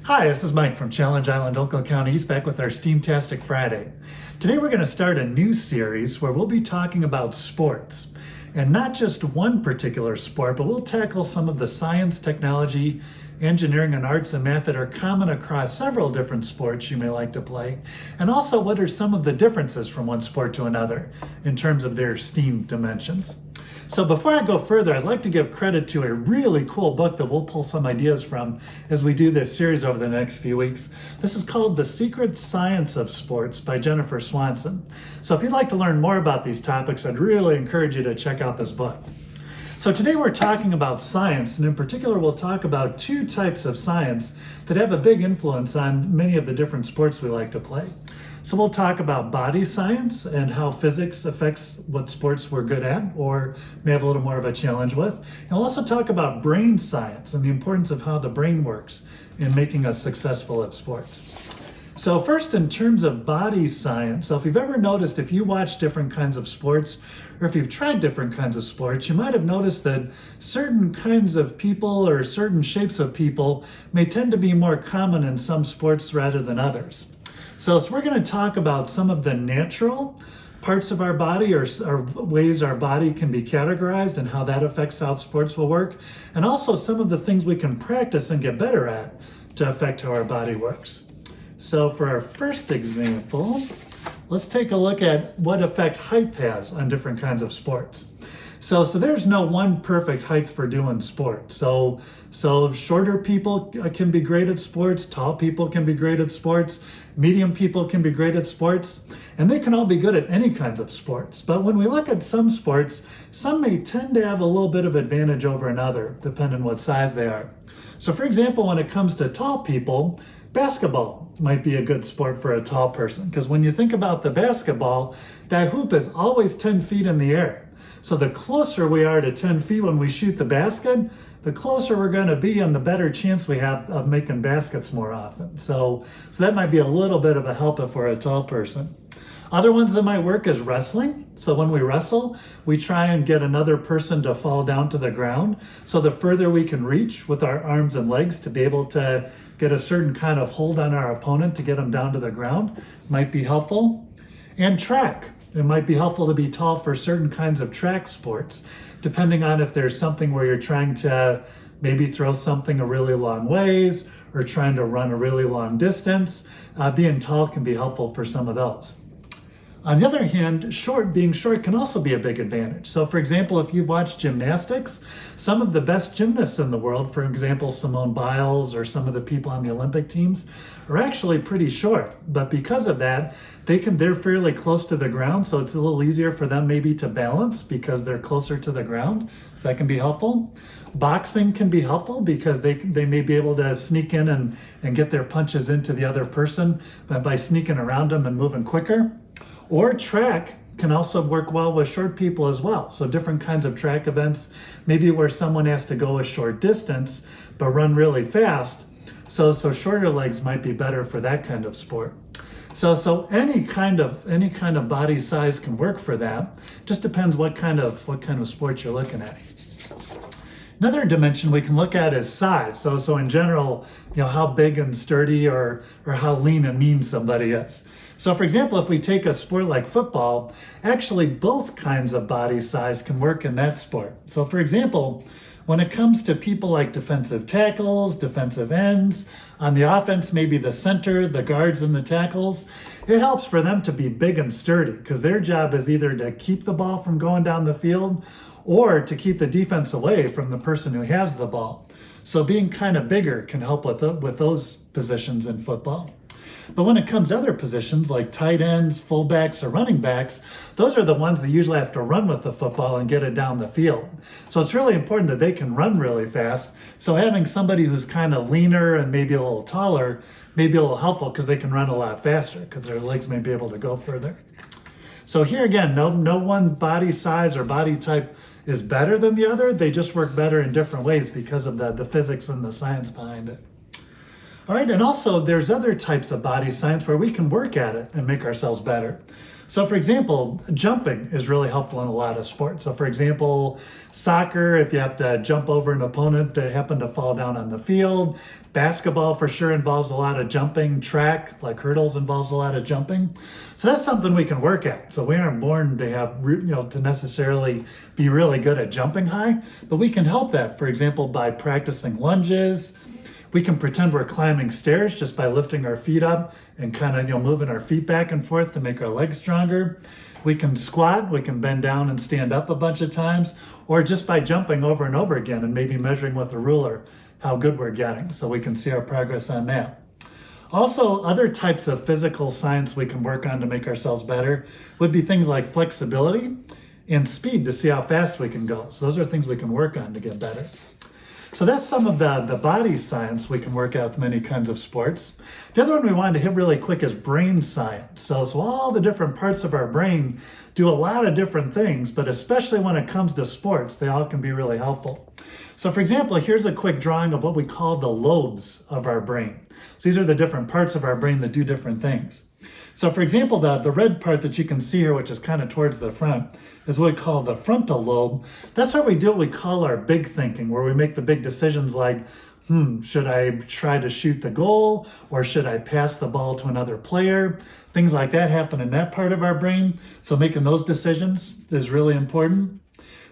Hi, this is Mike from Challenge Island, Oakland County East, back with our Steamtastic Friday. Today we're going to start a new series where we'll be talking about sports. And not just one particular sport, but we'll tackle some of the science, technology, engineering, and arts and math that are common across several different sports you may like to play. And also what are some of the differences from one sport to another in terms of their STEAM dimensions. So before I go further, I'd like to give credit to a really cool book that we'll pull some ideas from as we do this series over the next few weeks. This is called The Secret Science of Sports by Jennifer Swanson. So if you'd like to learn more about these topics, I'd really encourage you to check out this book. So today we're talking about science, and in particular we'll talk about two types of science that have a big influence on many of the different sports we like to play. So we'll talk about body science and how physics affects what sports we're good at or may have a little more of a challenge with. And we'll also talk about brain science and the importance of how the brain works in making us successful at sports. So first, in terms of body science, so if you've ever noticed, if you watch different kinds of sports or if you've tried different kinds of sports, you might have noticed that certain kinds of people or certain shapes of people may tend to be more common in some sports rather than others. So we're going to talk about some of the natural parts of our body or ways our body can be categorized and how that affects how sports will work, and also some of the things we can practice and get better at to affect how our body works. So for our first example, let's take a look at what effect height has on different kinds of sports. So there's no one perfect height for doing sports. So shorter people can be great at sports, tall people can be great at sports, medium people can be great at sports, and they can all be good at any kinds of sports. But when we look at some sports, some may tend to have a little bit of advantage over another, depending on what size they are. So for example, when it comes to tall people, basketball might be a good sport for a tall person, because when you think about the basketball, that hoop is always 10 feet in the air. So the closer we are to 10 feet when we shoot the basket, the closer we're going to be and the better chance we have of making baskets more often. So that might be a little bit of a help if we're a tall person. Other ones that might work is wrestling. So when we wrestle, we try and get another person to fall down to the ground. So the further we can reach with our arms and legs to be able to get a certain kind of hold on our opponent to get them down to the ground might be helpful. And track. It might be helpful to be tall for certain kinds of track sports, depending on if there's something where you're trying to maybe throw something a really long ways or trying to run a really long distance. Being tall can be helpful for some of those. On the other hand, being short can also be a big advantage. So for example, if you've watched gymnastics, some of the best gymnasts in the world, for example, Simone Biles or some of the people on the Olympic teams, are actually pretty short. But because of that, they're fairly close to the ground, so it's a little easier for them maybe to balance because they're closer to the ground. So that can be helpful. Boxing can be helpful because they may be able to sneak in and get their punches into the other person by sneaking around them and moving quicker. Or track can also work well with short people as well. So different kinds of track events, maybe where someone has to go a short distance but run really fast. So shorter legs might be better for that kind of sport. So any kind of body size can work for that. Just depends what kind of sport you're looking at. Another dimension we can look at is size. So in general, how big and sturdy or how lean and mean somebody is. So for example, if we take a sport like football, actually both kinds of body size can work in that sport. So for example, when it comes to people like defensive tackles, defensive ends, on the offense, maybe the center, the guards and the tackles, it helps for them to be big and sturdy because their job is either to keep the ball from going down the field or to keep the defense away from the person who has the ball. So being kind of bigger can help with those positions in football. But when it comes to other positions like tight ends, fullbacks, or running backs, those are the ones that usually have to run with the football and get it down the field. So it's really important that they can run really fast. So having somebody who's kind of leaner and maybe a little taller may be a little helpful because they can run a lot faster because their legs may be able to go further. So here again, no one body size or body type is better than the other. They just work better in different ways because of the physics and the science behind it. All right, and also there's other types of body science where we can work at it and make ourselves better. So for example, jumping is really helpful in a lot of sports. So for example, soccer, if you have to jump over an opponent that happened to fall down on the field. Basketball for sure involves a lot of jumping. Track, like hurdles, involves a lot of jumping. So that's something we can work at. So we aren't born to have, to necessarily be really good at jumping high, but we can help that, for example, by practicing lunges. We can pretend we're climbing stairs just by lifting our feet up and kind of, moving our feet back and forth to make our legs stronger. We can squat, we can bend down and stand up a bunch of times, or just by jumping over and over again and maybe measuring with a ruler how good we're getting so we can see our progress on that. Also, other types of physical science we can work on to make ourselves better would be things like flexibility and speed to see how fast we can go. So those are things we can work on to get better. So that's some of the body science we can work out with many kinds of sports. The other one we wanted to hit really quick is brain science. So all the different parts of our brain do a lot of different things, but especially when it comes to sports, they all can be really helpful. So for example, here's a quick drawing of what we call the lobes of our brain. So these are the different parts of our brain that do different things. So for example, the red part that you can see here, which is kind of towards the front, is what we call the frontal lobe. That's where we do what we call our big thinking, where we make the big decisions like, should I try to shoot the goal, or should I pass the ball to another player? Things like that happen in that part of our brain. So making those decisions is really important.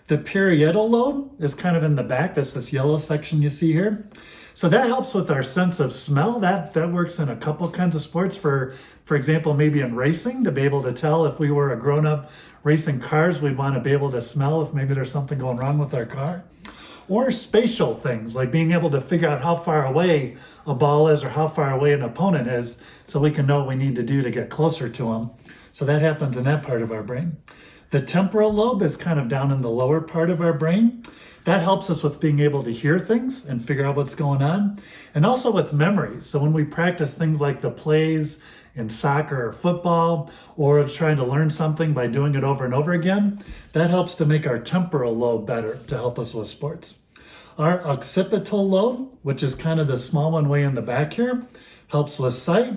The parietal lobe is kind of in the back. That's this yellow section you see here. So that helps with our sense of smell. That works in a couple kinds of sports. For example, maybe in racing, to be able to tell if we were a grown-up racing cars, we'd want to be able to smell if maybe there's something going wrong with our car. Or spatial things, like being able to figure out how far away a ball is or how far away an opponent is, so we can know what we need to do to get closer to them. So that happens in that part of our brain. The temporal lobe is kind of down in the lower part of our brain. That helps us with being able to hear things and figure out what's going on. And also with memory. So when we practice things like the plays in soccer or football, or trying to learn something by doing it over and over again, that helps to make our temporal lobe better to help us with sports. Our occipital lobe, which is kind of the small one way in the back here, helps with sight.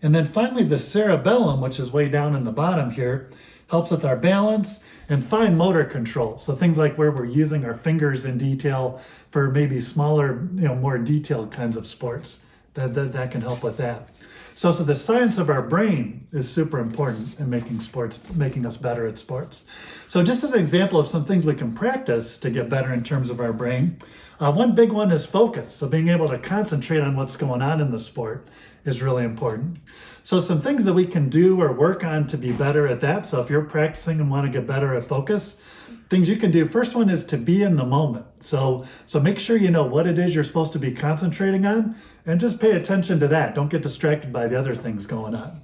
And then finally the cerebellum, which is way down in the bottom here, helps with our balance and fine motor control. So things like where we're using our fingers in detail for maybe smaller, more detailed kinds of sports. That can help with that. So the science of our brain is super important in making us better at sports. So just as an example of some things we can practice to get better in terms of our brain, one big one is focus. So being able to concentrate on what's going on in the sport is really important. So some things that we can do or work on to be better at that. So if you're practicing and want to get better at focus, things you can do. First one is to be in the moment. So make sure you know what it is you're supposed to be concentrating on and just pay attention to that. Don't get distracted by the other things going on.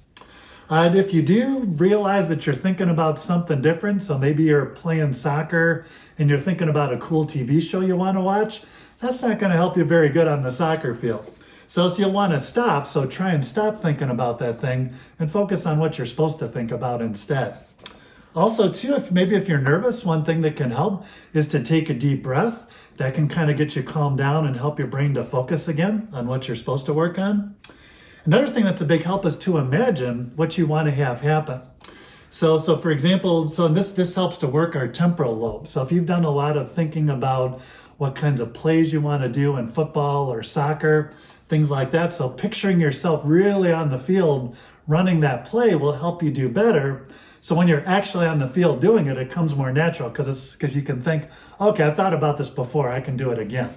And if you do realize that you're thinking about something different, so maybe you're playing soccer and you're thinking about a cool TV show you want to watch, that's not going to help you very good on the soccer field. So you'll want to stop. So try and stop thinking about that thing and focus on what you're supposed to think about instead. Also, too, if you're nervous, one thing that can help is to take a deep breath. That can kind of get you calmed down and help your brain to focus again on what you're supposed to work on. Another thing that's a big help is to imagine what you want to have happen. So for example, this helps to work our temporal lobe. So if you've done a lot of thinking about what kinds of plays you want to do in football or soccer, things like that. So picturing yourself really on the field running that play will help you do better. So when you're actually on the field doing it, it comes more natural because you can think, okay, I thought about this before, I can do it again.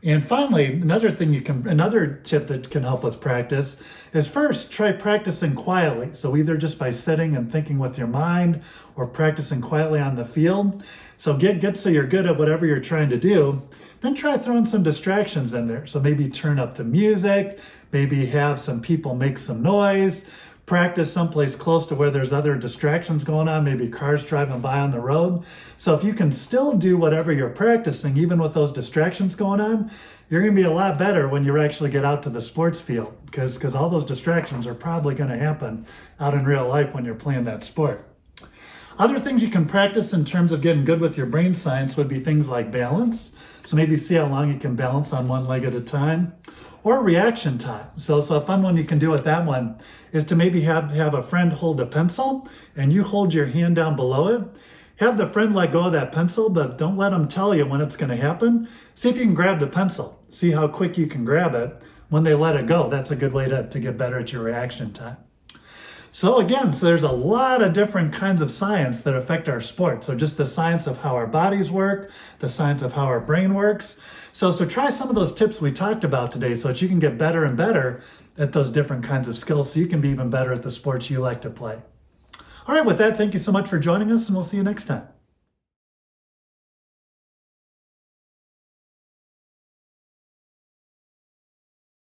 And finally, another tip that can help with practice is first try practicing quietly. So either just by sitting and thinking with your mind or practicing quietly on the field. So get so you're good at whatever you're trying to do. Then try throwing some distractions in there. So maybe turn up the music, maybe have some people make some noise, practice someplace close to where there's other distractions going on, maybe cars driving by on the road. So if you can still do whatever you're practicing, even with those distractions going on, you're going to be a lot better when you actually get out to the sports field because all those distractions are probably going to happen out in real life when you're playing that sport. Other things you can practice in terms of getting good with your brain science would be things like balance. So maybe see how long you can balance on one leg at a time. or reaction time. So a fun one you can do with that one is to maybe have a friend hold a pencil and you hold your hand down below it. Have the friend let go of that pencil, but don't let them tell you when it's going to happen. See if you can grab the pencil. See how quick you can grab it when they let it go. That's a good way to get better at your reaction time. So again, there's a lot of different kinds of science that affect our sport. So just the science of how our bodies work, the science of how our brain works. So try some of those tips we talked about today so that you can get better and better at those different kinds of skills so you can be even better at the sports you like to play. All right, with that, thank you so much for joining us, and we'll see you next time.